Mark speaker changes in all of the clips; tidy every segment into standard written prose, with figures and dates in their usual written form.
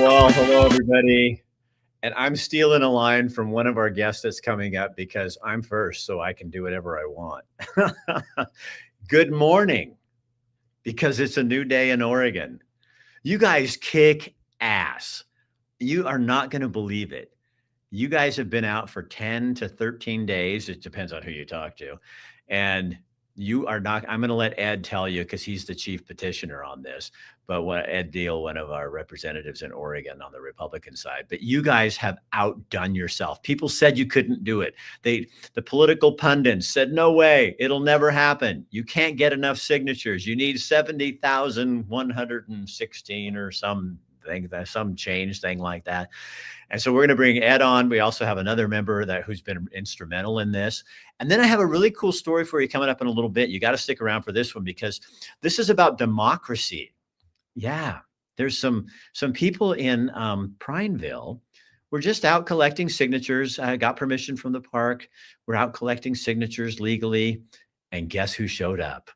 Speaker 1: Well, hello, everybody. And I'm stealing a line from one of our guests that's coming up because I'm first, so I can do whatever I want. Good morning, because it's a new day in Oregon. You guys kick ass. You are not going to believe it. You guys have been out for 10 to 13 days. It depends on who you talk to. And you are not, I'm going to let Ed tell you because he's the chief petitioner on this. But what Ed Deal, one of our representatives in Oregon on the Republican side, but you guys have outdone yourself. People said you couldn't do it. The political pundits said, no way, it'll never happen. You can't get enough signatures. You need 70,116 or some change thing like that. And so we're going to bring Ed on. We also have another member who's been instrumental in this. And then I have a really cool story for you coming up in a little bit. You got to stick around for this one because this is about democracy. Yeah, there's some people in Prineville. We're just out collecting signatures. I got permission from the park. We're out collecting signatures legally. And guess who showed up?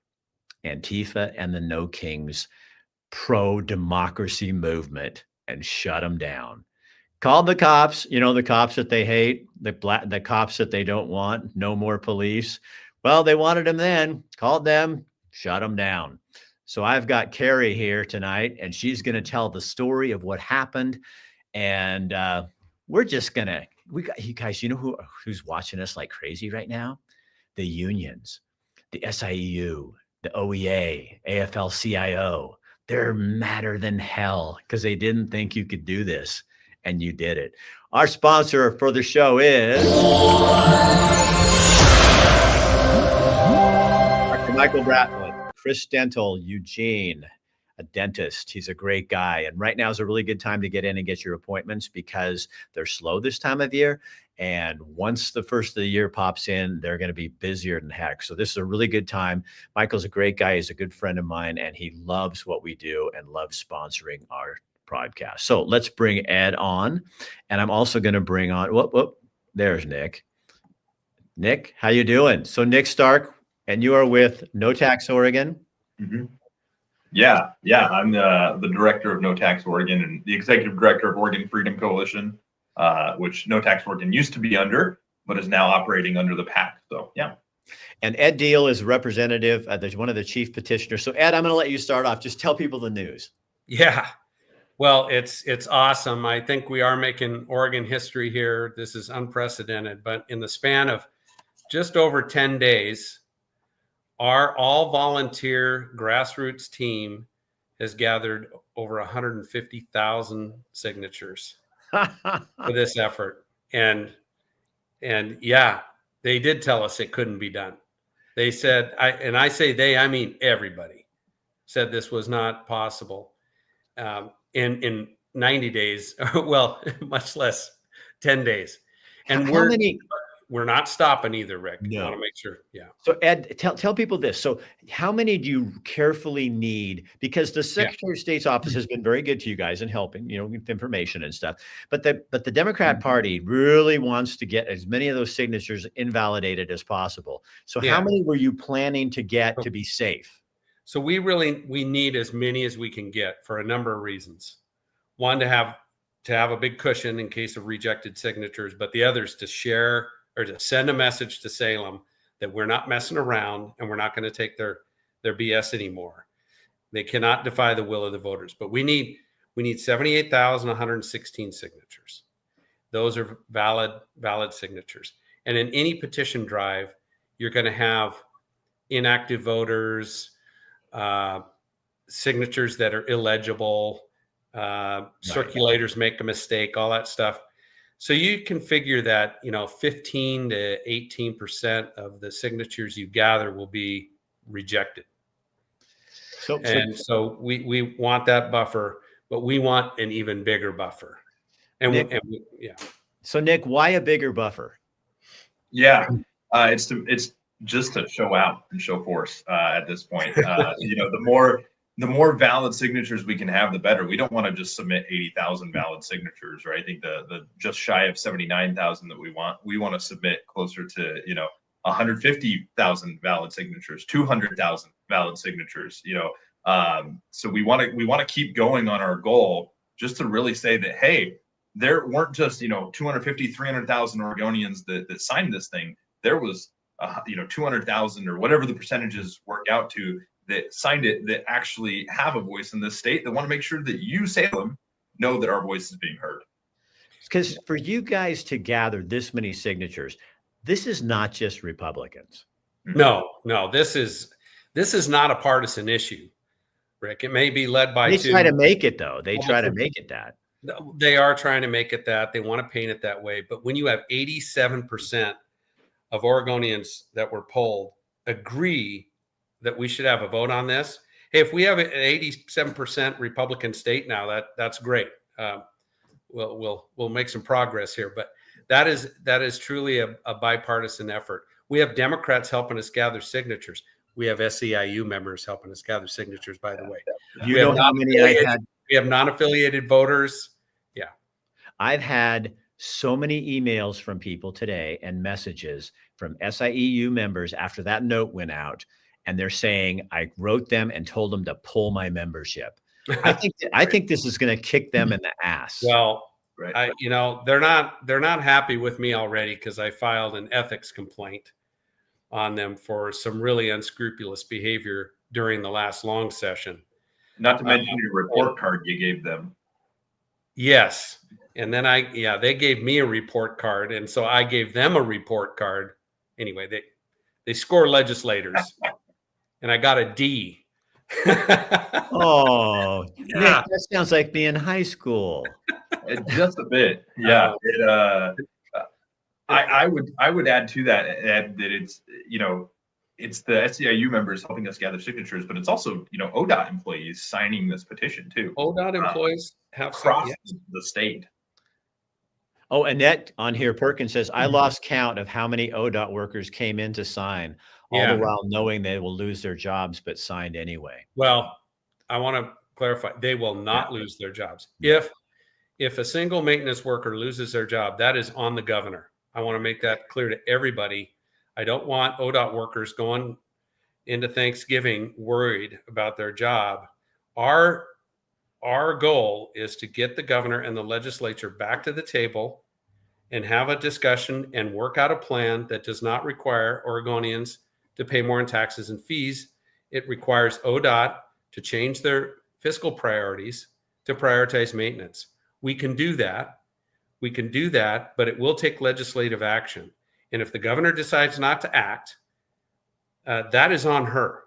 Speaker 1: Antifa and the No Kings pro-democracy movement and shut them down. Called the cops, the cops that they hate, the cops that they don't want, no more police. Well, they wanted them then, called them, shut them down. So I've got Carrie here tonight, and she's going to tell the story of what happened. And we're just going to, you guys, you know who's watching us like crazy right now? The unions, the SIEU, the OEA, AFL-CIO. They're madder than hell because they didn't think you could do this, and you did it. Our sponsor for the show is Dr. Michael Bratwood, Chris Dental, Eugene, a dentist. He's a great guy. And right now is a really good time to get in and get your appointments because they're slow this time of year. And once the first of the year pops in, they're going to be busier than heck. So this is a really good time. Michael's a great guy. He's a good friend of mine, and he loves what we do and loves sponsoring our podcast. So let's bring Ed on. And I'm also going to bring on, there's Nick. Nick, how you doing? So Nick Stark, and you are with No Tax Oregon.
Speaker 2: Mm-hmm. Yeah. I'm the director of No Tax Oregon and the executive director of Oregon Freedom Coalition. Which No Tax Oregon used to be under, but is now operating under the PAC. So, yeah.
Speaker 1: And Ed Deal is representative, one of the chief petitioners. So, Ed, I'm going to let you start off. Just tell people the news.
Speaker 3: Yeah. Well, it's awesome. I think we are making Oregon history here. This is unprecedented. But in the span of just over 10 days, our all-volunteer grassroots team has gathered over 150,000 signatures. For this effort. And yeah, they did tell us it couldn't be done. They said, I say they, I mean everybody said this was not possible in 90 days, well, much less 10 days. And we're not stopping either, Rick.
Speaker 1: No.
Speaker 3: I want to make sure. Yeah.
Speaker 1: So Ed, tell people this. So how many do you carefully need? Because the Secretary of State's office has been very good to you guys in helping, with information and stuff. But the Democrat Party really wants to get as many of those signatures invalidated as possible. So how many were you planning to get to be safe?
Speaker 3: So we need as many as we can get for a number of reasons. One, to have a big cushion in case of rejected signatures, but the others to share or to send a message to Salem that we're not messing around and we're not going to take their BS anymore. They cannot defy the will of the voters, but we need 78,116 signatures. Those are valid signatures. And in any petition drive, you're going to have inactive voters, signatures that are illegible, circulators make a mistake, all that stuff. So you can figure that, 15 to 18% of the signatures you gather will be rejected. So we want that buffer, but we want an even bigger buffer.
Speaker 1: So Nick, why a bigger buffer?
Speaker 2: Yeah, it's just to show out and show force at this point. The more valid signatures we can have, the better. We don't want to just submit 80,000 valid signatures, right? I think the just shy of 79,000 that we want to submit closer to 150,000 valid signatures, 200,000 valid signatures. So we want to keep going on our goal just to really say that, hey, there weren't just, 250, 300,000 Oregonians that signed this thing. There was, 200,000 or whatever the percentages work out to that signed it, that actually have a voice in this state, that want to make sure that you, Salem, know that our voice is being heard.
Speaker 1: Because for you guys to gather this many signatures, this is not just Republicans.
Speaker 3: No, this is not a partisan issue, Rick. It may be led by
Speaker 1: They try to make it, though. They try to make it that.
Speaker 3: They are trying to make it that. They want to paint it that way. But when you have 87% of Oregonians that were polled agree that we should have a vote on this, hey, if we have an 87% Republican state now, that's great. We'll make some progress here. But that is truly a bipartisan effort. We have Democrats helping us gather signatures. We have SEIU members helping us gather signatures, by the way.
Speaker 1: You know how many I've had?
Speaker 3: We have non-affiliated voters. Yeah.
Speaker 1: I've had so many emails from people today and messages from SIEU members after that note went out. And they're saying, I wrote them and told them to pull my membership. I think this is going to kick them in the ass.
Speaker 3: Well,
Speaker 2: right.
Speaker 3: They're not happy with me already because I filed an ethics complaint on them for some really unscrupulous behavior during the last long session.
Speaker 2: Not to mention your report card you gave them.
Speaker 3: Yes. And then they gave me a report card. And so I gave them a report card. Anyway, they score legislators and I got a D.
Speaker 1: Oh,
Speaker 3: yeah.
Speaker 1: Nick, that sounds like me in high school.
Speaker 2: Just a bit. Yeah. I would add to that that it's, it's the SEIU members helping us gather signatures, but it's also, ODOT employees signing this petition too.
Speaker 3: ODOT employees have
Speaker 2: across the state.
Speaker 1: Oh, Annette on here, Perkins says, I lost count of how many ODOT workers came in to sign, all the while knowing they will lose their jobs, but signed anyway.
Speaker 3: Well, I want to clarify, they will not lose their jobs. If a single maintenance worker loses their job, that is on the governor. I want to make that clear to everybody. I don't want ODOT workers going into Thanksgiving worried about their job. Our goal is to get the governor and the legislature back to the table and have a discussion and work out a plan that does not require Oregonians to pay more in taxes and fees. It requires ODOT to change their fiscal priorities to prioritize maintenance. We can do that. But it will take legislative action. And if the governor decides not to act, that is on her.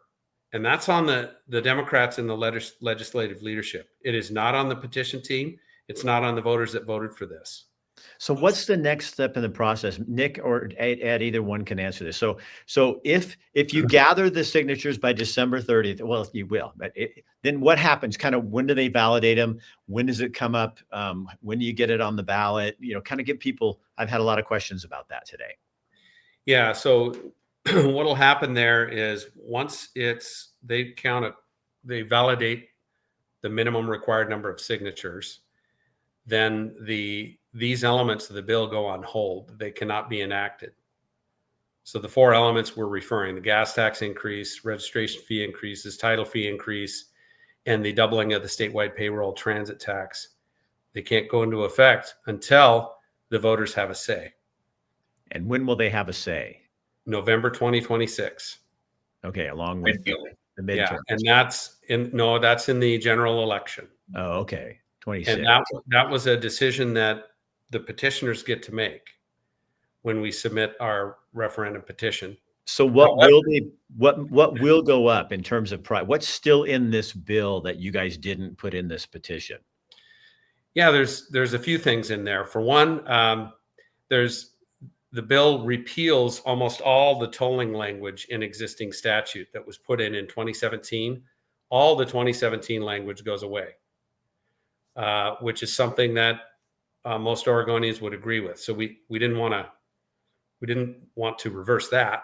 Speaker 3: And that's on the Democrats and the legislative leadership. It is not on the petition team. It's not on the voters that voted for this.
Speaker 1: So what's the next step in the process? Nick or Ed, either one can answer this. So if you gather the signatures by December 30th, well, you will, but then what happens? Kind of when do they validate them? When does it come up? When do you get it on the ballot? Kind of give people, I've had a lot of questions about that today.
Speaker 3: Yeah. So what'll happen there is once they validate the minimum required number of signatures, then these elements of the bill go on hold. They cannot be enacted. So the four elements we're referring, the gas tax increase, registration fee increases, title fee increase, and the doubling of the statewide payroll transit tax, they can't go into effect until the voters have a say.
Speaker 1: And when will they have a say?
Speaker 3: November 2026.
Speaker 1: Okay, along with the midterm.
Speaker 3: Yeah, and that's in the general election.
Speaker 1: Oh, okay. 26.
Speaker 3: And that was a decision that the petitioners get to make when we submit our referendum petition.
Speaker 1: So what will go up in terms of price? What's still in this bill that you guys didn't put in this petition?
Speaker 3: Yeah, there's a few things in there. For one, the bill repeals almost all the tolling language in existing statute that was put in 2017. All the 2017 language goes away, which is something that most Oregonians would agree with. So we didn't want to reverse that.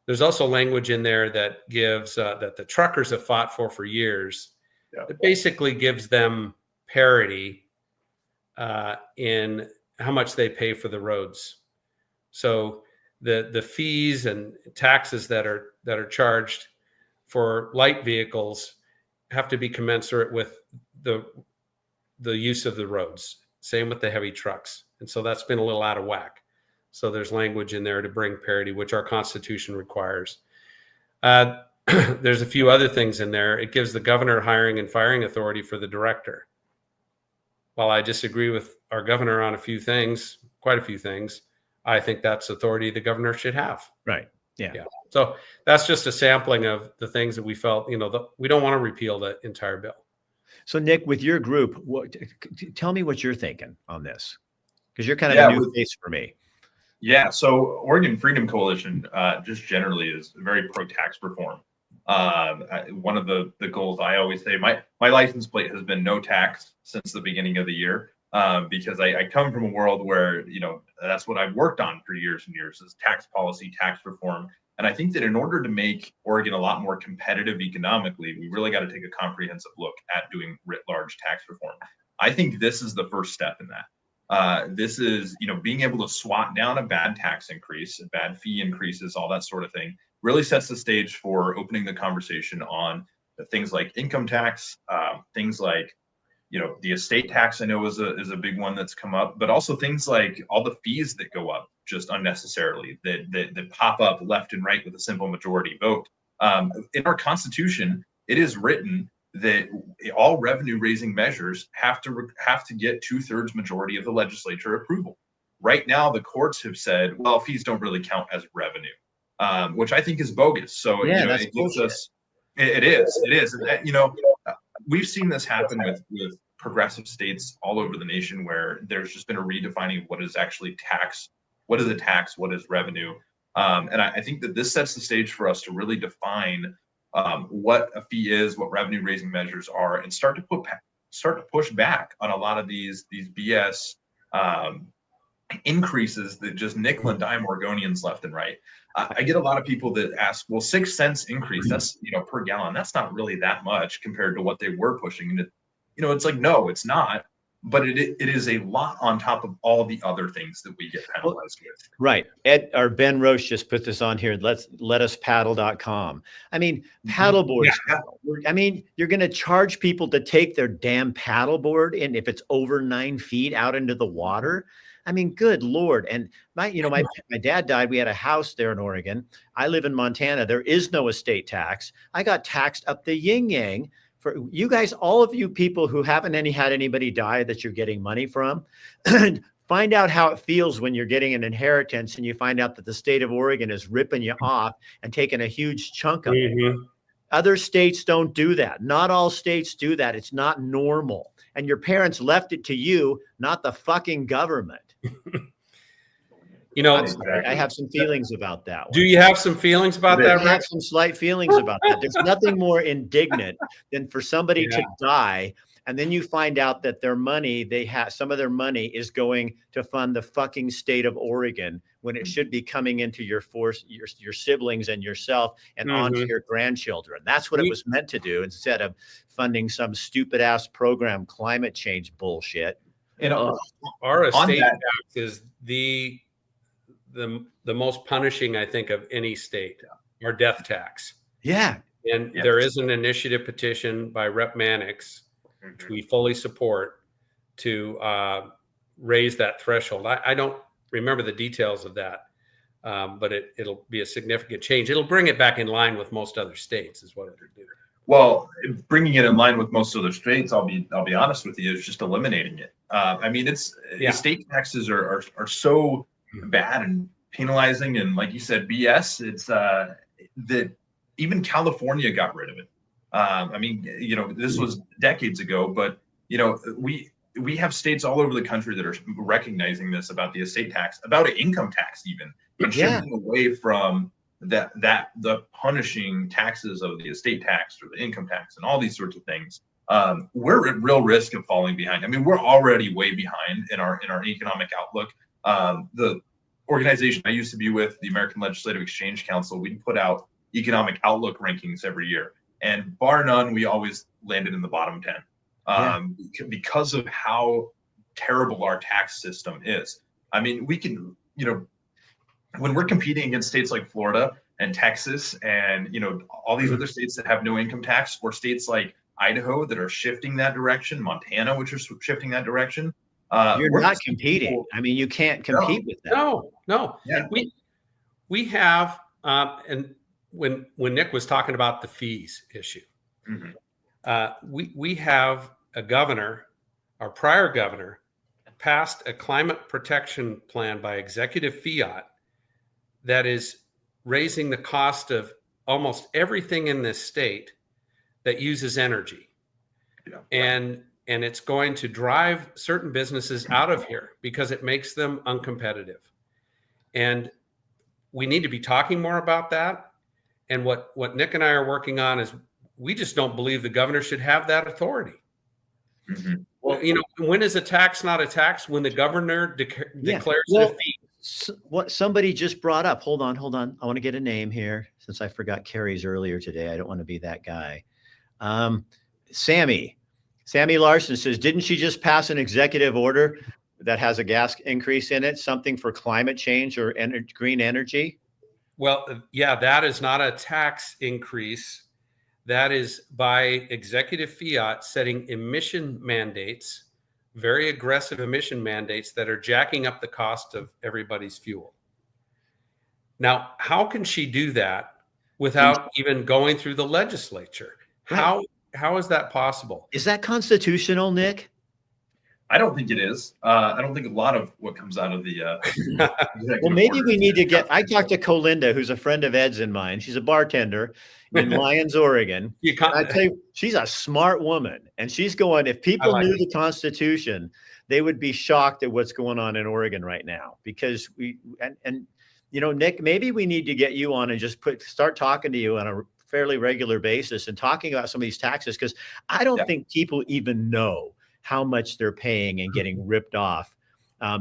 Speaker 3: There's also language in there that gives that the truckers have fought for years. Yeah. It basically gives them parity in how much they pay for the roads. So the fees and taxes that are charged for light vehicles have to be commensurate with the the use of the roads. Same with the heavy trucks. And so that's been a little out of whack. So there's language in there to bring parity, which our Constitution requires. There's a few other things in there. It gives the governor hiring and firing authority for the director. While I disagree with our governor on a few things, quite a few things, I think that's authority the governor should have.
Speaker 1: Right. Yeah.
Speaker 3: So that's just a sampling of the things that we felt, we don't want to repeal the entire bill.
Speaker 1: So Nick, with your group, tell me what you're thinking on this, because you're kind of a new face for me.
Speaker 2: Yeah. So Oregon Freedom Coalition just generally is very pro-tax reform. One of the goals I always say, my license plate has been no tax since the beginning of the year, because I come from a world where, that's what I've worked on for years and years, is tax policy, tax reform. And I think that in order to make Oregon a lot more competitive economically, we really got to take a comprehensive look at doing writ large tax reform. I think this is the first step in that. This is, being able to swat down a bad tax increase, bad fee increases, all that sort of thing, really sets the stage for opening the conversation on things like income tax, things like, the estate tax, I know is a big one that's come up, but also things like all the fees that go up just unnecessarily, that pop up left and right with a simple majority vote. In our Constitution, it is written that all revenue raising measures have to get 2/3 majority of the legislature approval. Right now, the courts have said, well, fees don't really count as revenue, which I think is bogus. So
Speaker 1: that's
Speaker 2: it gives us, it is. And we've seen this happen with progressive states all over the nation, where there's just been a redefining of what is actually tax, what is a tax, what is revenue. And I think that this sets the stage for us to really define what a fee is, what revenue raising measures are, and start to push back on a lot of these BS increases that just nickel and dime Oregonians left and right. I get a lot of people that ask, well, 6 cents increase, that's, per gallon, that's not really that much compared to what they were pushing. And it's like, no, it's not. But it is a lot on top of all the other things that we get penalized with.
Speaker 1: Right. Ben Roche just put this on here. Letuspaddle.com. I mean, paddleboards. Yeah. I mean, you're going to charge people to take their damn paddleboard, and if it's over 9 feet out into the water. I mean, good Lord. And my dad died. We had a house there in Oregon. I live in Montana. There is no estate tax. I got taxed up the yin yang. For you guys, all of you people who haven't had anybody die that you're getting money from, find out how it feels when you're getting an inheritance and you find out that the state of Oregon is ripping you off and taking a huge chunk of it. Other states don't do that. Not all states do that. It's not normal. And your parents left it to you, not the fucking government. I have some feelings about that one.
Speaker 3: Do you have some feelings about that?
Speaker 1: I have some slight feelings about that. There's nothing more indignant than for somebody to die, and then you find out that their money, some of their money is going to fund the fucking state of Oregon, when it should be coming into your siblings and yourself and onto your grandchildren. That's what it was meant to do, instead of funding some stupid ass program, climate change bullshit.
Speaker 3: Our estate tax is the most punishing, I think, of any state, our death tax.
Speaker 1: Yeah.
Speaker 3: And there is an initiative petition by Rep. Mannix, which we fully support, to raise that threshold. I don't remember the details of that, but it'll be a significant change. It'll bring it back in line with most other states, is what it'll do.
Speaker 2: Well, bringing it in line with most other states, I'll be honest with you, is just eliminating it. I mean, estate taxes are so bad and penalizing, and like you said, BS. It's that even California got rid of it. I mean, this was decades ago, but we have states all over the country that are recognizing this about the estate tax, about an income tax, even, and shifting away from the punishing taxes of the estate tax or the income tax and all these sorts of things. We're at real risk of falling behind. I mean, we're already way behind in our economic outlook. The organization I used to be with, the American Legislative Exchange Council, we put out economic outlook rankings every year, and bar none, we always landed in the bottom 10 because of how terrible our tax system is. I mean, we can, when we're competing against states like Florida and Texas and all these other states that have no income tax, or states like Idaho that are shifting that direction, Montana, which are shifting that direction.
Speaker 1: You're not competing. I mean, you can't compete with that.
Speaker 3: No.
Speaker 2: Yeah.
Speaker 3: We have, and when Nick was talking about the fees issue, we have a governor, our prior governor, passed a climate protection plan by executive fiat that is raising the cost of almost everything in this state that uses energy.
Speaker 2: Yeah.
Speaker 3: And it's going to drive certain businesses out of here because it makes them uncompetitive. And we need to be talking more about that. And what Nick and I are working on is we just don't believe the governor should have that authority. Well, you know, when is a tax not a tax? When the governor declares it a fee.
Speaker 1: What somebody just brought up. Hold on. I want to get a name here since I forgot Carrie's earlier today. I don't want to be that guy. Sammy Larson says, didn't she just pass an executive order that has a gas increase in it, something for climate change or green energy?
Speaker 3: Well, yeah, that is not a tax increase. That is by executive fiat setting emission mandates, very aggressive emission mandates that are jacking up the cost of everybody's fuel. Now, how can she do that without even going through the legislature?
Speaker 1: Right.
Speaker 3: How is that possible?
Speaker 1: Is that constitutional, Nick?
Speaker 2: I don't think it is. I don't think a lot of what comes out of the
Speaker 1: well, maybe we need to get. I talked to Colinda, who's a friend of Ed's and mine. She's a bartender in Lyons, Oregon. I tell you, she's a smart woman, and she's going. If people knew the Constitution, they would be shocked at what's going on in Oregon right now. Because and you know, Nick, maybe we need to get you on and just start talking to you on a fairly regular basis and talking about some of these taxes, because I don't think people even know how much they're paying and getting ripped off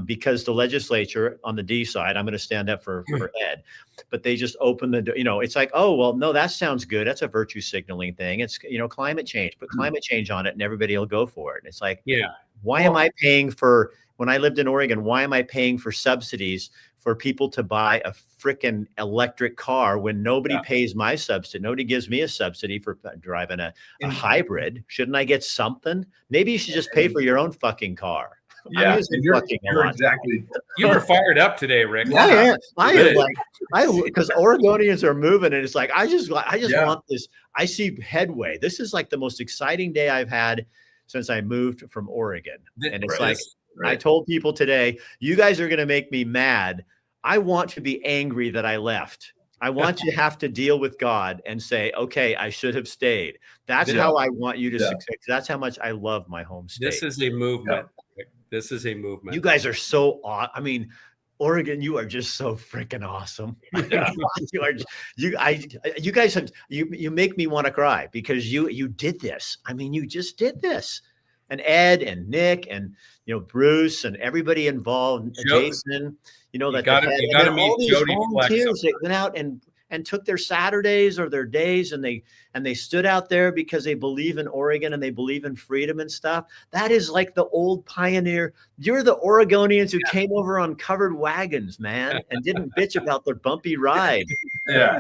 Speaker 1: because the legislature on the D side, I'm going to stand up for Ed, but they just open the, you know, it's like, oh, well, no, that sounds good. That's a virtue signaling thing. It's, you know, climate change, put climate change on it and everybody will go for it. And it's like, why am I paying for, when I lived in Oregon, why am I paying for subsidies for people to buy a freaking electric car when nobody pays my subsidy? Nobody gives me a subsidy for driving a hybrid. Shouldn't I get something? Maybe you should just pay for your own fucking car.
Speaker 2: Yeah, you're exactly.
Speaker 3: You were fired up today, Rick.
Speaker 1: Yeah, I am like, because Oregonians are moving, and it's like I just want this. I see headway. This is like the most exciting day I've had since I moved from Oregon, and it's like. I told people today, you guys are going to make me mad. I want to be angry that I left. I want you to have to deal with God and say, okay, I should have stayed. That's how I want you to succeed. That's how much I love my home state.
Speaker 3: This is a movement. This is a movement.
Speaker 1: You guys are so awesome. I mean, Oregon, you are just so freaking awesome. You guys have, you make me want to cry because you did this. I mean, you just did this. And Ed and Nick and, you know, Bruce and everybody involved, Jason, you know, you got to meet Jody volunteers that went out and took their Saturdays or their days and they stood out there because they believe in Oregon and they believe in freedom and stuff. That is like the old pioneer. You're the Oregonians who came over on covered wagons, man, and didn't bitch about their bumpy ride.
Speaker 2: Yeah.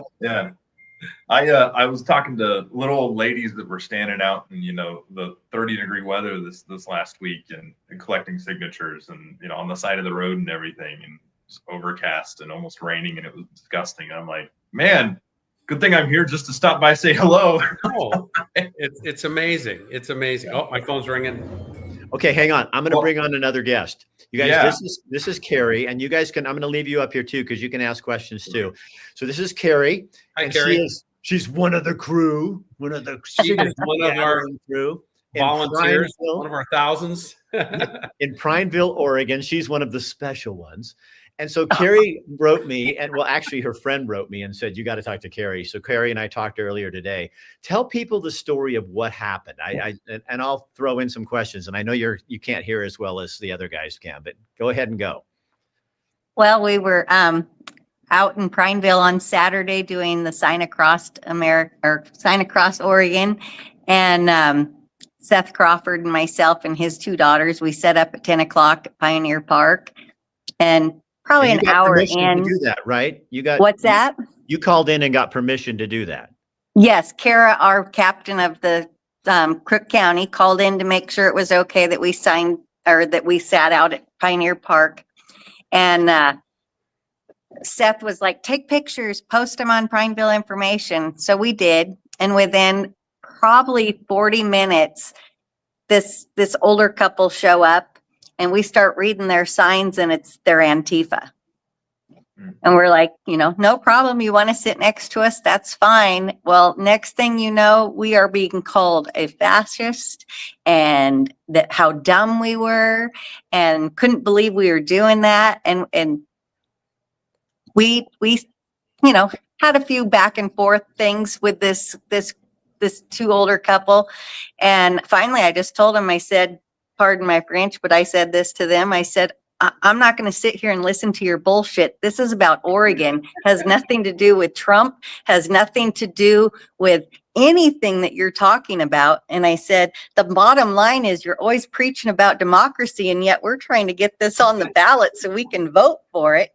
Speaker 2: I was talking to little old ladies that were standing out in, you know, the 30-degree weather this last week and collecting signatures and, you know, on the side of the road and everything, and it's overcast and almost raining and it was disgusting. And I'm like, man, good thing I'm here just to stop by, say hello.
Speaker 3: It's amazing. It's amazing. Oh, my phone's ringing.
Speaker 1: Okay, hang on. I'm going to bring on another guest. You guys, this is Carrie, and you guys can. I'm going to leave you up here too because you can ask questions too. So this is Carrie.
Speaker 3: Hi, Carrie.
Speaker 1: She's one of the crew. One of
Speaker 3: our
Speaker 1: crew.
Speaker 3: Volunteers. One of our thousands.
Speaker 1: In Prineville, Oregon. She's one of the special ones. And so Carrie wrote me, and well, actually her friend wrote me and said, you got to talk to Carrie. So Carrie and I talked earlier today. Tell people the story of what happened. And I'll throw in some questions. And I know you can't hear as well as the other guys can, but go ahead and go.
Speaker 4: Well, we were out in Prineville on Saturday doing the Sign Across Oregon. And Seth Crawford and myself and his two daughters, we set up at 10 o'clock at Pioneer Park. And probably an hour in.
Speaker 1: To do that, right?
Speaker 4: What's that?
Speaker 1: You called in and got permission to do that.
Speaker 4: Yes, Kara, our captain of the Crook County called in to make sure it was okay that we signed or that we sat out at Pioneer Park. And Seth was like, take pictures, post them on Prineville Information. So we did. And within probably 40 minutes, this older couple show up and we start reading their signs and it's their Antifa. And we're like, no problem. You want to sit next to us? That's fine. Well, next thing you know, we are being called a fascist and that how dumb we were and couldn't believe we were doing that. And we had a few back and forth things with this two older couple. And finally, I just told him, I said, pardon my French, but I said this to them. I said, I'm not going to sit here and listen to your bullshit. This is about Oregon, has nothing to do with Trump, has nothing to do with anything that you're talking about. And I said, the bottom line is you're always preaching about democracy, and yet we're trying to get this on the ballot so we can vote for it.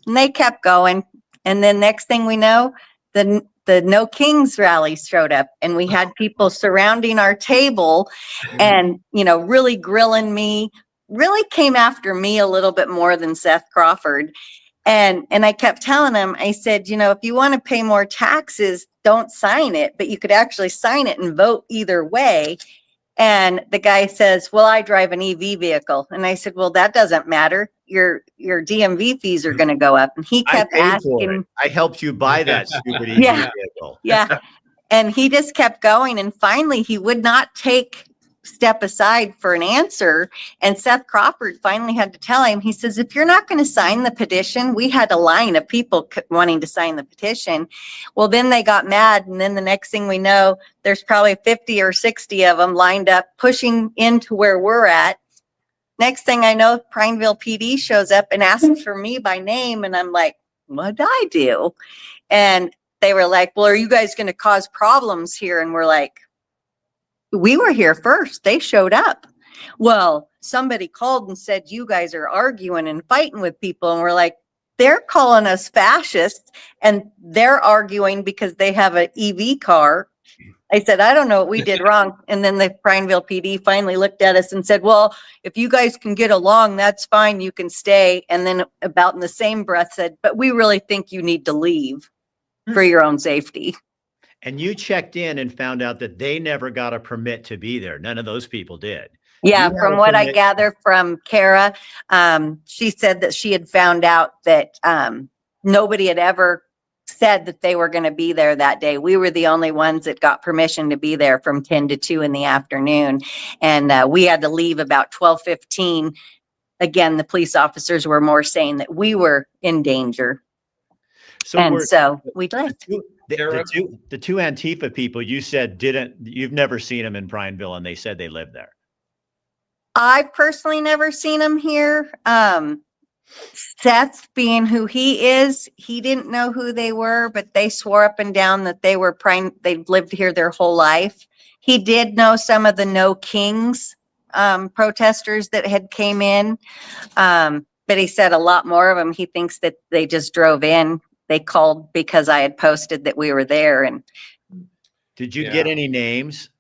Speaker 4: And they kept going. And then next thing we know, the No Kings rally showed up and we had people surrounding our table and, really grilling me. Really came after me a little bit more than Seth Crawford. And I kept telling him, I said, if you want to pay more taxes, don't sign it, but you could actually sign it and vote either way. And the guy says, well, I drive an EV vehicle. And I said, well, that doesn't matter. Your DMV fees are going to go up. And he kept asking.
Speaker 1: I helped you buy that stupid EV vehicle.
Speaker 4: Yeah. And he just kept going. And finally, he would not step aside for an answer. And Seth Crawford finally had to tell him, he says, if you're not going to sign the petition, we had a line of people wanting to sign the petition. Well, then they got mad. And then the next thing we know, there's probably 50 or 60 of them lined up, pushing into where we're at. Next thing I know, Prineville PD shows up and asks for me by name. And I'm like, what did I do? And they were like, well, are you guys going to cause problems here? And we're like, we were here first. They showed up. Well, somebody called and said, you guys are arguing and fighting with people. And we're like, they're calling us fascists and they're arguing because they have an EV car. I said, I don't know what we did wrong. And then the Prineville PD finally looked at us and said, well, if you guys can get along, that's fine. You can stay. And then about in the same breath said, but we really think you need to leave for your own safety.
Speaker 1: And you checked in and found out that they never got a permit to be there. None of those people did.
Speaker 4: Yeah, from what I gather from Kara, she said that she had found out that nobody had ever said that they were going to be there that day. We were the only ones that got permission to be there from 10 to 2 in the afternoon. And we had to leave about 12:15. Again, the police officers were more saying that we were in danger. So we left.
Speaker 1: The two Antifa people you said you've never seen them in Prineville, and they said they lived there.
Speaker 4: I've personally never seen them here. Seth, being who he is, he didn't know who they were, but they swore up and down that they were they've lived here their whole life. He did know some of the No Kings protesters that had came in, but he said a lot more of them. He thinks that they just drove in. They called because I had posted that we were there. And
Speaker 1: did you get any names?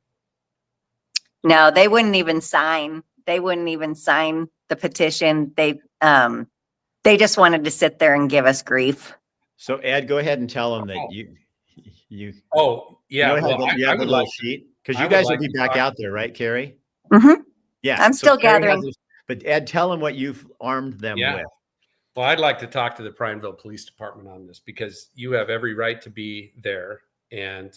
Speaker 4: No, they wouldn't even sign. They wouldn't even sign the petition. They just wanted to sit there and give us grief.
Speaker 1: So Ed, go ahead and tell them that you.
Speaker 3: Oh yeah,
Speaker 1: you have a little sheet because you guys will be back out there, right, Carrie?
Speaker 4: Mm-hmm.
Speaker 1: Yeah,
Speaker 4: I'm still gathering.
Speaker 1: But Ed, tell them what you've armed them with.
Speaker 3: Well, I'd like to talk to the Prineville Police Department on this because you have every right to be there and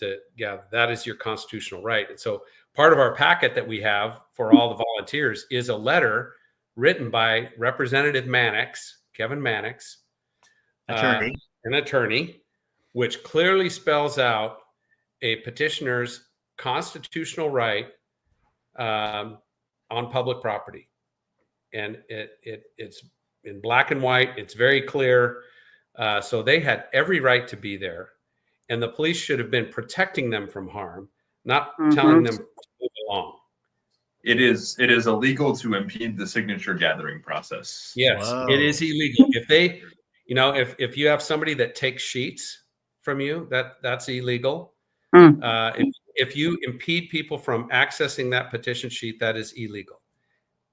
Speaker 3: that is your constitutional right. And so part of our packet that we have for all the volunteers is a letter written by Representative Mannix, Kevin Mannix, an attorney, which clearly spells out a petitioner's constitutional right on public property. And it's in black and white. It's very clear. So they had every right to be there. And the police should have been protecting them from harm, not telling them to move along.
Speaker 2: It is illegal to impede the signature gathering process.
Speaker 3: Yes, it is illegal. If they, if you have somebody that takes sheets from you, that's illegal. If you if you impede people from accessing that petition sheet, that is illegal.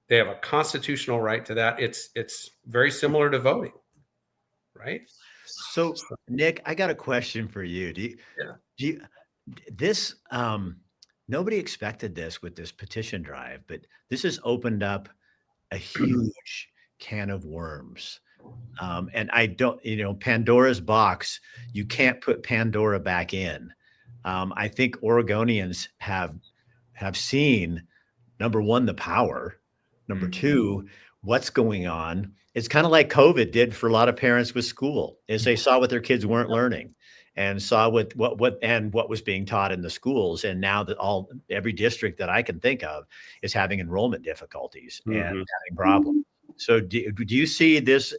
Speaker 3: They have a constitutional right to that. It's very similar to voting, right?
Speaker 1: So, Nick, I got a question for you. Do you this nobody expected this with this petition drive, but this has opened up a huge can of worms. And I don't, Pandora's box, you can't put Pandora back in. I think Oregonians have seen, number one, the power. Number two, what's going on. It's kind of like COVID did for a lot of parents with school, is they saw what their kids weren't learning and saw what was being taught in the schools. And now that every district that I can think of is having enrollment difficulties and having problems. So do you see this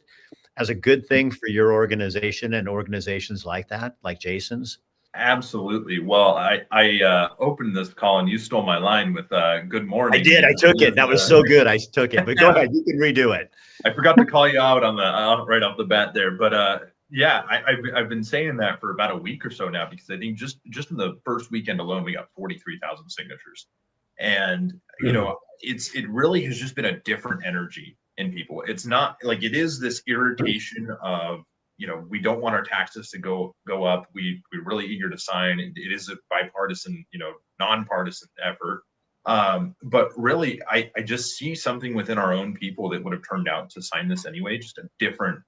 Speaker 1: as a good thing for your organization and organizations like that, like Jason's?
Speaker 2: Absolutely. Well, I opened this call and you stole my line with good morning.
Speaker 1: I did. I took it. That was so good. I took it. But go ahead. You can redo it.
Speaker 2: I forgot to call you out on the right off the bat there. But yeah, I've been saying that for about a week or so now, because I think just in the first weekend alone, we got 43,000 signatures. And, it really has just been a different energy in people. It's not like it is this irritation of, we don't want our taxes to go up. We're really eager to sign. It is a bipartisan, nonpartisan effort. But really, I just see something within our own people that would have turned out to sign this anyway, just a different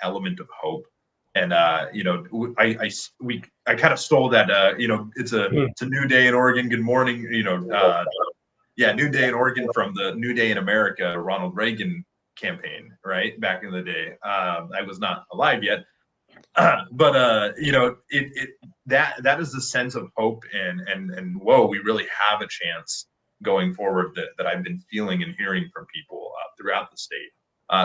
Speaker 2: element of hope. And I kind of stole that. It's a new day in Oregon. Good morning. New day in Oregon from the New Day in America, Ronald Reagan campaign, right back in the day. I was not alive yet, but that is the sense of hope and whoa, we really have a chance going forward that I've been feeling and hearing from people throughout the state.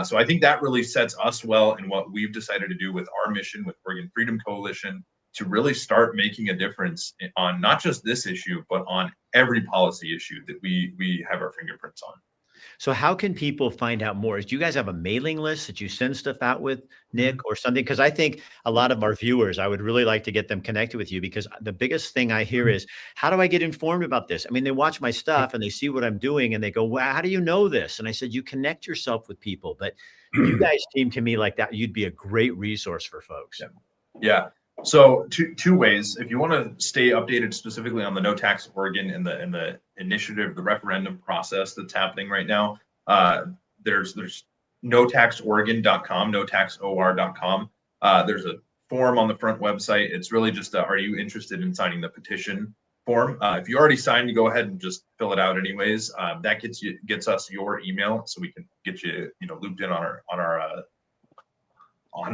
Speaker 2: So I think that really sets us well in what we've decided to do with our mission with Oregon Freedom Coalition, to really start making a difference on not just this issue, but on every policy issue that we have our fingerprints on.
Speaker 1: So how can people find out more? Do you guys have a mailing list that you send stuff out with, Nick, or something? Because I think a lot of our viewers, I would really like to get them connected with you, because the biggest thing I hear is, how do I get informed about this? I mean, they watch my stuff and they see what I'm doing and they go, well, how do you know this? And I said, you connect yourself with people. But you guys seem to me like that you'd be a great resource for folks.
Speaker 2: Yeah. So two ways. If you want to stay updated specifically on the No Tax Oregon and the initiative, the referendum process that's happening right now, there's notaxoregon.com, notaxor.com. There's a form on the front website. It's really just, are you interested in signing the petition form? If you already signed, you go ahead and just fill it out anyways. That gets us your email, so we can get you, looped in on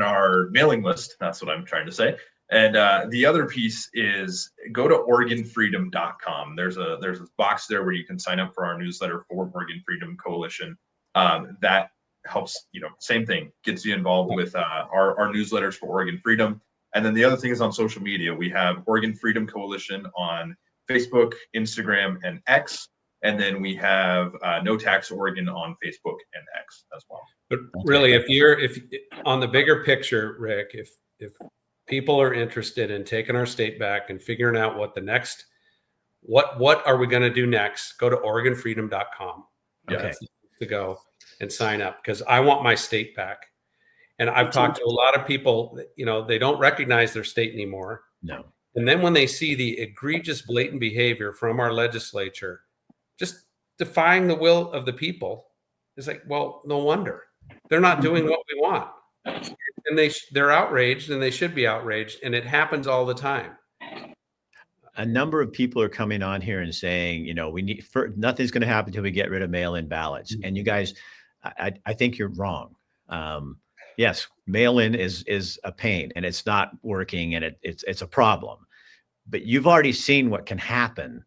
Speaker 2: our mailing list. That's what I'm trying to say. And the other piece is go to OregonFreedom.com. There's a box there where you can sign up for our newsletter for Oregon Freedom Coalition. That helps, same thing, gets you involved with our newsletters for Oregon Freedom. And then the other thing is on social media. We have Oregon Freedom Coalition on Facebook, Instagram, and X. And then we have No Tax Oregon on Facebook and X as well.
Speaker 3: But really, if on the bigger picture, Rick, if people are interested in taking our state back and figuring out what the next, what are we going to do next, go to OregonFreedom.com.
Speaker 1: Okay.
Speaker 3: To go and sign up, because I want my state back. And I've talked to a lot of people, they don't recognize their state anymore.
Speaker 1: No.
Speaker 3: And then when they see the egregious, blatant behavior from our legislature, just defying the will of the people, it's like, well, no wonder they're not doing what we want. And they're outraged, and they should be outraged. And it happens all the time.
Speaker 1: A number of people are coming on here and saying, nothing's going to happen until we get rid of mail-in ballots. And you guys, I think you're wrong. Yes, mail-in is a pain, and it's not working, and it's a problem. But you've already seen what can happen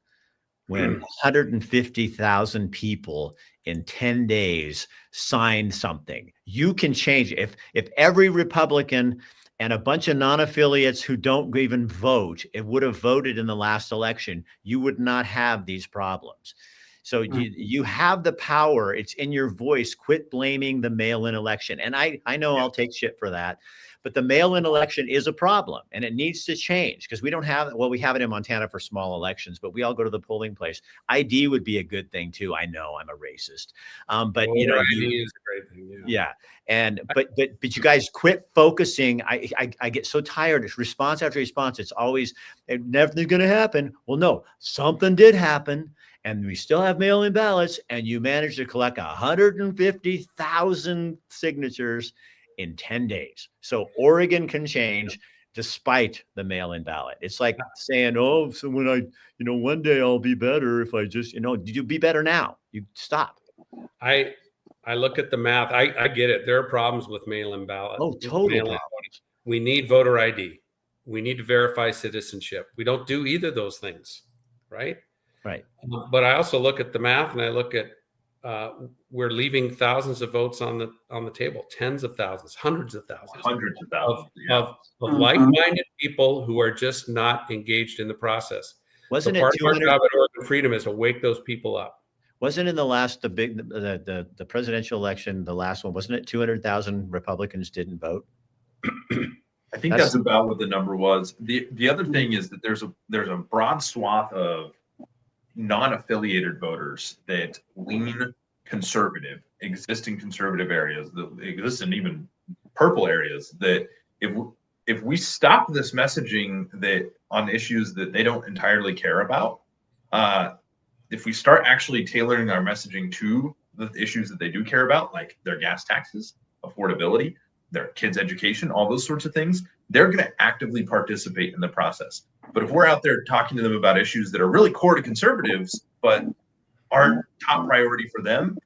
Speaker 1: when 150,000 people in 10 days sign something. You can change it. If every Republican and a bunch of non-affiliates who don't even vote, it would have voted in the last election, you would not have these problems. So you have the power. It's in your voice. Quit blaming the mail-in election. And I know I'll take shit for that, But the mail-in election is a problem, and it needs to change because we don't have, well, we have it in Montana for small elections, but we all go to the polling place. ID would be a good thing too. I know I'm a racist, but you know,
Speaker 3: ID is a great thing.
Speaker 1: yeah. And but you guys quit focusing. I get so tired. It's response after response. It's always nothing's going to happen. Well, no, something did happen, and we still have mail-in ballots. And you managed to collect 150,000 signatures in 10 days. So Oregon can change despite the mail-in ballot. It's like saying, oh, so when I, you know, one day I'll be better if I just, you know, you be better now. You stop.
Speaker 3: I look at the math. I get it. There are problems with mail-in ballot.
Speaker 1: Oh, totally.
Speaker 3: We need voter ID. We need to verify citizenship. We don't do either of those things, right?
Speaker 1: Right.
Speaker 3: But I also look at the math, and I look at we're leaving thousands of votes on the table, tens of thousands, hundreds of thousands of like-minded people who are just not engaged in the process.
Speaker 1: Wasn't
Speaker 3: so
Speaker 1: it
Speaker 3: part of our
Speaker 1: 200?
Speaker 3: job at Oregon Freedom is to wake those people up.
Speaker 1: Wasn't in the last the presidential election, the last one, wasn't it 200,000 Republicans didn't vote?
Speaker 2: I think that's about what the number was. The other thing is that there's a broad swath of non-affiliated voters that lean conservative, exist in conservative areas, that exist in even purple areas, that if we stop this messaging that on issues that they don't entirely care about, if we start actually tailoring our messaging to the issues that they do care about, like their gas taxes, affordability, their kids' education, all those sorts of things, they're going to actively participate in the process. But if we're out there talking to them about issues that are really core to conservatives, but aren't top priority for them,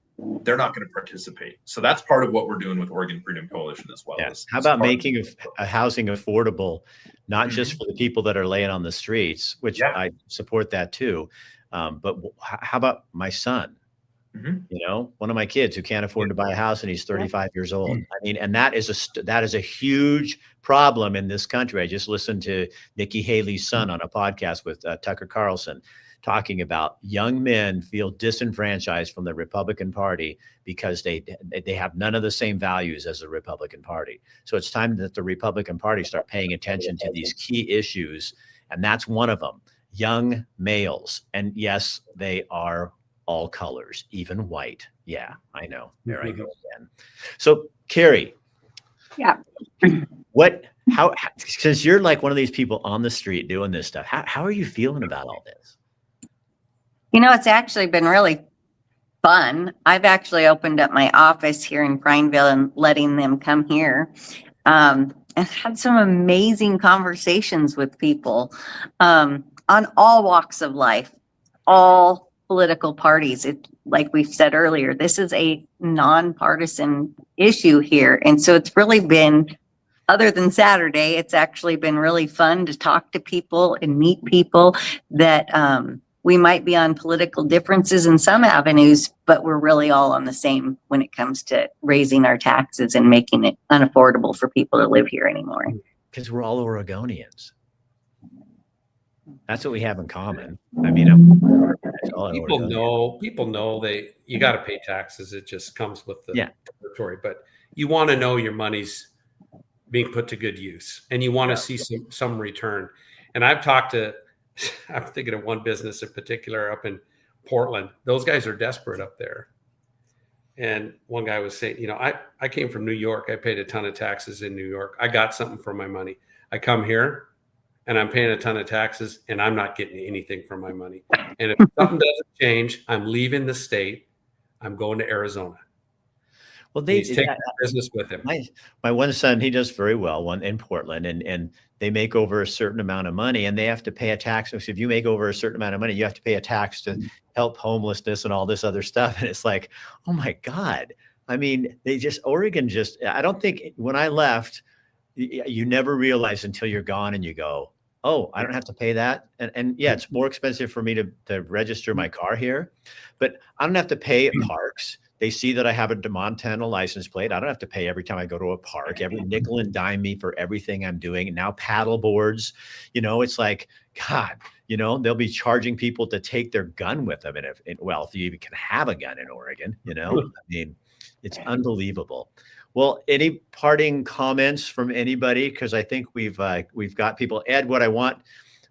Speaker 2: they're not going to participate. So that's part of what we're doing with Oregon Freedom Coalition as well.
Speaker 1: Yeah. How about making a housing affordable, not just for the people that are laying on the streets, which I support that too. But how about my son? You know, one of my kids who can't afford to buy a house and he's 35 years old. I mean, and that is a huge problem in this country. I just listened to Nikki Haley's son on a podcast with Tucker Carlson talking about young men feel disenfranchised from the Republican Party because they have none of the same values as the Republican Party. So it's time that the Republican Party start paying attention to these key issues. And that's one of them, young males. And yes, they are all colors, even white. Yeah, I know. There I go again. So Carrie.
Speaker 4: Yeah.
Speaker 1: How, since you're like one of these people on the street doing this stuff, how are you feeling about all this?
Speaker 4: You know, it's actually been really fun. I've actually opened up my office here in Prineville and letting them come here. And had some amazing conversations with people on all walks of life, all political parties. It, like we've said earlier, this is a nonpartisan issue here. And so it's really been, other than Saturday, it's actually been really fun to talk to people and meet people that we might be on political differences in some avenues, but we're really all on the same when it comes to raising our taxes and making it unaffordable for people to live here anymore.
Speaker 1: Because we're all Oregonians. That's what we have in common. I mean,
Speaker 3: people know you got to pay taxes. It just comes with the territory, but you want to know your money's being put to good use and you want to see some return. And I'm thinking of one business in particular up in Portland. Those guys are desperate up there. And one guy was saying, you know, I came from New York. I paid a ton of taxes in New York. I got something for my money. I come here and I'm paying a ton of taxes and I'm not getting anything for my money. And if something doesn't change, I'm leaving the state. I'm going to Arizona.
Speaker 1: Well,
Speaker 3: he's taking business with him.
Speaker 1: My one son, he does very well in Portland, and they make over a certain amount of money and they have to pay a tax. So if you make over a certain amount of money, you have to pay a tax to help homelessness and all this other stuff. And it's like, oh my God. I mean, Oregon I don't think when I left, you never realize until you're gone and you go, oh, I don't have to pay that. And yeah, it's more expensive for me to register my car here, but I don't have to pay at parks. They see that I have a Montana license plate. I don't have to pay every time I go to a park, every nickel and dime me for everything I'm doing. And now paddle boards, you know, it's like, God, they'll be charging people to take their gun with them. And if you even can have a gun in Oregon, I mean, it's unbelievable. Well, any parting comments from anybody? Because I think we've got people. Ed, what I want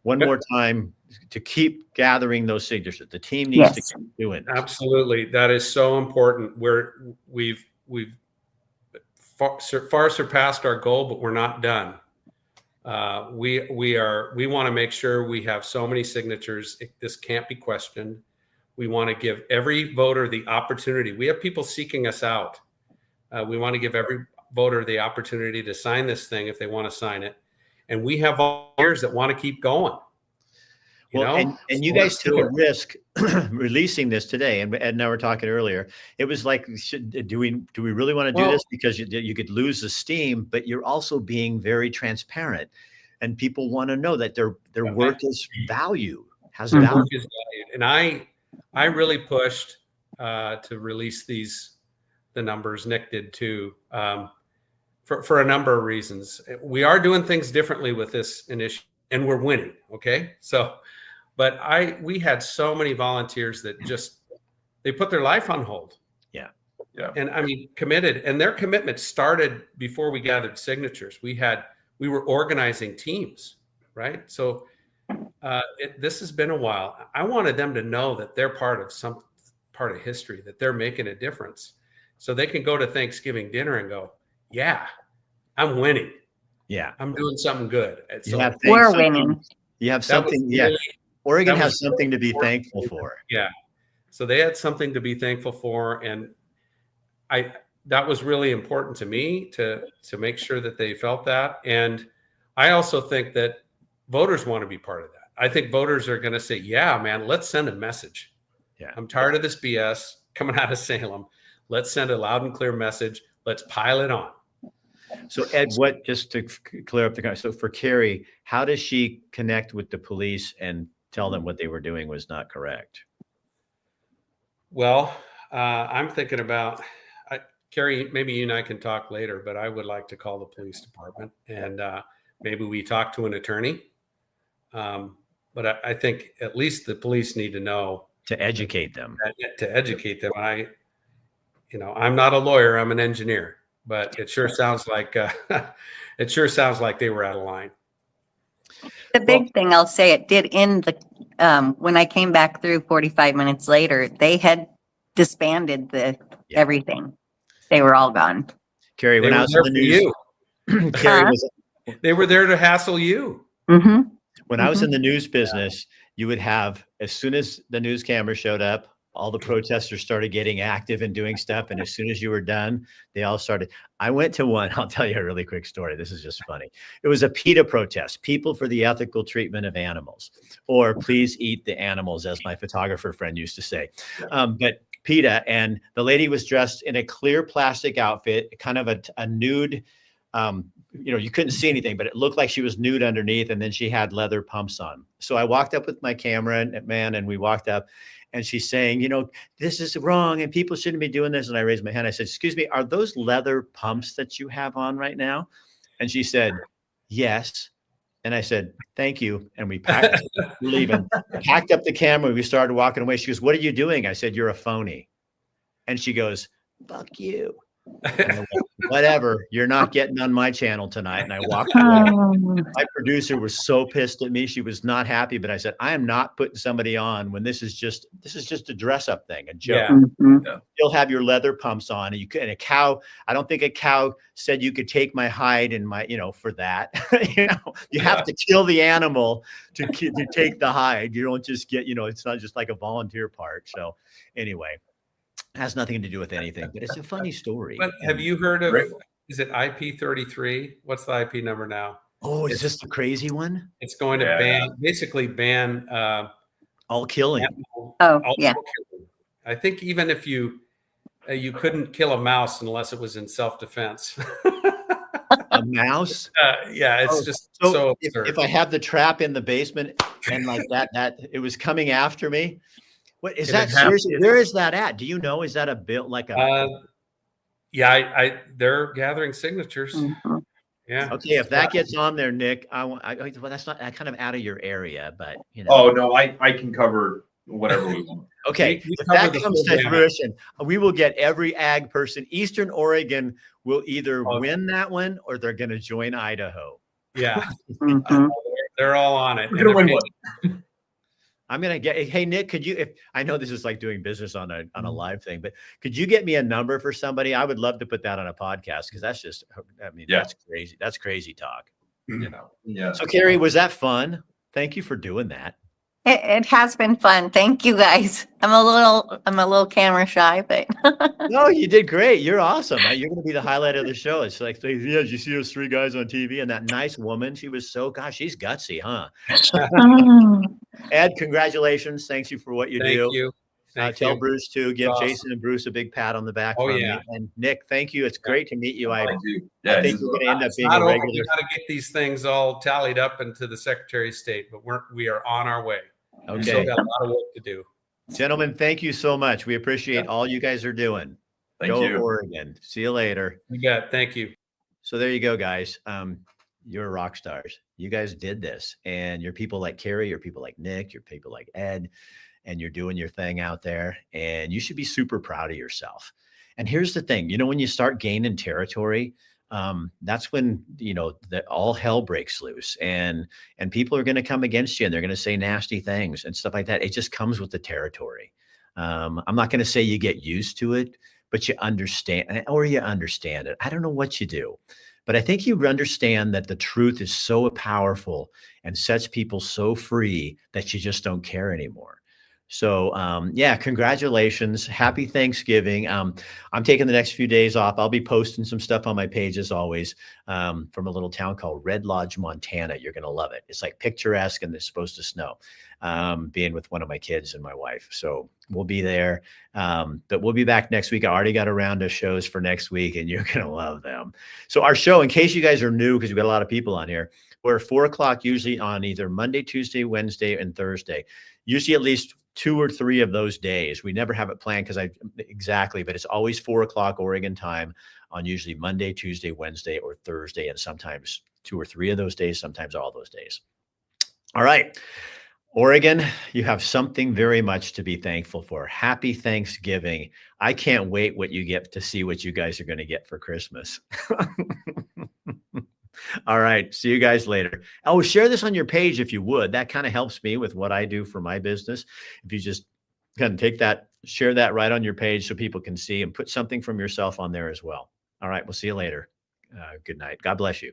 Speaker 1: one more time to keep gathering those signatures. The team needs to keep doing this.
Speaker 3: Absolutely, that is so important. We've far surpassed our goal, but we're not done. We want to make sure we have so many signatures. This can't be questioned. We want to give every voter the opportunity. We have people seeking us out. We want to give every voter the opportunity to sign this thing if they want to sign it. And we have volunteers that want to keep going.
Speaker 1: And you guys took a risk releasing this today. And Ed and I were talking earlier. It was like, do we really want to do this? Because you could lose the steam, but you're also being very transparent. And people want to know that their work is value, has value.
Speaker 3: And I really pushed to release the numbers. Nick did too, for a number of reasons. We are doing things differently with this initiative, and we're winning. Okay, but we had so many volunteers that they put their life on hold.
Speaker 1: Yeah.
Speaker 3: And I mean, committed, and their commitment started before we gathered signatures. We were organizing teams, right? So this has been a while. I wanted them to know that they're part of history, that they're making a difference. So they can go to Thanksgiving dinner and go, yeah, I'm winning.
Speaker 1: Yeah.
Speaker 3: I'm doing something good.
Speaker 4: So we're winning.
Speaker 1: You have something. Oregon has something to be thankful for.
Speaker 3: Yeah. So they had something to be thankful for. And that was really important to me to make sure that they felt that. And I also think that voters want to be part of that. I think voters are going to say, yeah, man, let's send a message.
Speaker 1: Yeah.
Speaker 3: I'm tired of this BS coming out of Salem. Let's send a loud and clear message. Let's pile it on.
Speaker 1: So Ed, just to clear up the so for Carrie, how does she connect with the police and tell them what they were doing was not correct?
Speaker 3: Well, I'm thinking about, Carrie, maybe you and I can talk later, but I would like to call the police department and maybe we talk to an attorney. But I think at least the police need to know.
Speaker 1: To educate them.
Speaker 3: I'm not a lawyer, I'm an engineer, but it sure sounds like they were out of line.
Speaker 4: The big thing I'll say, it did end when I came back through 45 minutes later, they had disbanded everything. They were all gone.
Speaker 1: Carrie, when I was in the news, Carrie
Speaker 3: they were there to hassle you.
Speaker 4: Mm-hmm.
Speaker 1: When I was in the news business, you would have, as soon as the news camera showed up, all the protesters started getting active and doing stuff. And as soon as you were done, they all started. I went to one. I'll tell you a really quick story. This is just funny. It was a PETA protest, People for the Ethical Treatment of Animals, or Please Eat the Animals, as my photographer friend used to say. But PETA, and the lady was dressed in a clear plastic outfit, kind of a nude, you couldn't see anything, but it looked like she was nude underneath. And then she had leather pumps on. So I walked up with my camera and we walked up. And she's saying, this is wrong and people shouldn't be doing this. And I raised my hand. I said, excuse me, are those leather pumps that you have on right now? And she said, yes. And I said, thank you. And we packed up the camera. We started walking away. She goes, what are you doing? I said, you're a phony. And she goes, fuck you. Whatever, you're not getting on my channel tonight. And I walked away. My producer was so pissed at me. She was not happy, but I said, I am not putting somebody on when this is just a dress up thing, a joke.
Speaker 3: Yeah.
Speaker 1: You'll have your leather pumps on and a cow. I don't think a cow said you could take my hide and my, for that, you have to kill the animal to take the hide. You don't just get, it's not just like a volunteer part. So anyway, has nothing to do with anything, but it's a funny story.
Speaker 3: But have you heard of, is it IP33? What's the IP number now?
Speaker 1: Oh, is this the crazy one?
Speaker 3: It's going to basically ban
Speaker 1: all killing.
Speaker 3: Killing. I think even if you couldn't kill a mouse unless it was in self-defense.
Speaker 1: A mouse?
Speaker 3: It's just so absurd.
Speaker 1: If I have the trap in the basement and like that it was coming after me. What is that? Seriously, where is that at? Do you know? Is that a bill like a?
Speaker 3: They're gathering signatures.
Speaker 4: Mm-hmm.
Speaker 3: Yeah.
Speaker 1: Okay, if that gets on there, Nick, well, that's not kind of out of your area, but you know.
Speaker 2: Oh no, I can cover whatever we want.
Speaker 1: Okay,
Speaker 3: We
Speaker 1: if
Speaker 3: cover
Speaker 1: that
Speaker 3: the
Speaker 1: comes
Speaker 3: full
Speaker 1: to
Speaker 3: gamut.
Speaker 1: fruition, we will get every ag person. Eastern Oregon will either
Speaker 3: Oh.
Speaker 1: win that one or they're going to join Idaho.
Speaker 3: Yeah.
Speaker 4: Mhm.
Speaker 3: They're all on it.
Speaker 2: We're
Speaker 3: And
Speaker 2: gonna win
Speaker 3: if
Speaker 2: one.
Speaker 1: I'm gonna get. Hey Nick, could you? If I know this is like doing business on a live thing, but could you get me a number for somebody? I would love to put that on a podcast because that's just. I mean,
Speaker 2: Yeah.
Speaker 1: that's crazy. That's crazy talk.
Speaker 2: Yeah.
Speaker 1: So Carrie, was that fun? Thank you for doing that.
Speaker 4: It has been fun. Thank you guys. I'm a little camera shy, but
Speaker 1: No, you did great. You're awesome. You're going to be the highlight of the show. It's like, yeah, did you see those three guys on TV and that nice woman? She was so, gosh, she's gutsy, huh? Ed, congratulations. Thanks you for what you do.
Speaker 3: Thank you. Thank
Speaker 1: Tell
Speaker 3: you.
Speaker 1: Bruce to give
Speaker 3: Awesome.
Speaker 1: Jason and Bruce a big pat on the back
Speaker 3: Oh,
Speaker 1: from
Speaker 3: yeah.
Speaker 1: me. And Nick, thank you. It's great to meet you. I
Speaker 2: Thank you.
Speaker 1: I
Speaker 2: Yeah,
Speaker 1: think you're going to end up
Speaker 3: It's
Speaker 1: being
Speaker 3: not
Speaker 1: a
Speaker 3: over.
Speaker 1: regular.
Speaker 3: We got to get these things all tallied up into the Secretary of State, but we are on our way. We still
Speaker 1: Okay,
Speaker 3: got a lot of work to do.
Speaker 1: gentlemen, thank you so much. We appreciate all you guys are doing.
Speaker 2: Thank
Speaker 1: Go
Speaker 2: you.
Speaker 1: Oregon. See you later.
Speaker 3: You got. Thank you.
Speaker 1: So there you go, guys. You're rock stars. You guys did this, and you're people like Carrie, you're people like Nick, you're people like Ed, and you're doing your thing out there, and you should be super proud of yourself. And here's the thing, when you start gaining territory, that's when, all hell breaks loose and people are going to come against you and they're going to say nasty things and stuff like that. It just comes with the territory. I'm not going to say you get used to it, but you understand it. I don't know what you do, but I think you understand that the truth is so powerful and sets people so free that you just don't care anymore. So, yeah, congratulations. Happy Thanksgiving. I'm taking the next few days off. I'll be posting some stuff on my page as always, from a little town called Red Lodge, Montana. You're going to love it. It's like picturesque and it's supposed to snow, being with one of my kids and my wife. So we'll be there. But we'll be back next week. I already got a round of shows for next week and you're going to love them. So our show, in case you guys are new, because we've got a lot of people on here, we're 4:00 usually on either Monday, Tuesday, Wednesday, and Thursday. Usually at least 2 or 3 of those days. We never have it planned but it's always 4:00 Oregon time on usually Monday, Tuesday, Wednesday, or Thursday, and sometimes 2 or 3 of those days, sometimes all those days. All right. Oregon, you have something very much to be thankful for. Happy Thanksgiving. I can't wait what you get to see what you guys are going to get for Christmas. All right. See you guys later. Oh, share this on your page if you would. That kind of helps me with what I do for my business. If you just kind of take that, share that right on your page so people can see and put something from yourself on there as well. All right. We'll see you later. Good night. God bless you.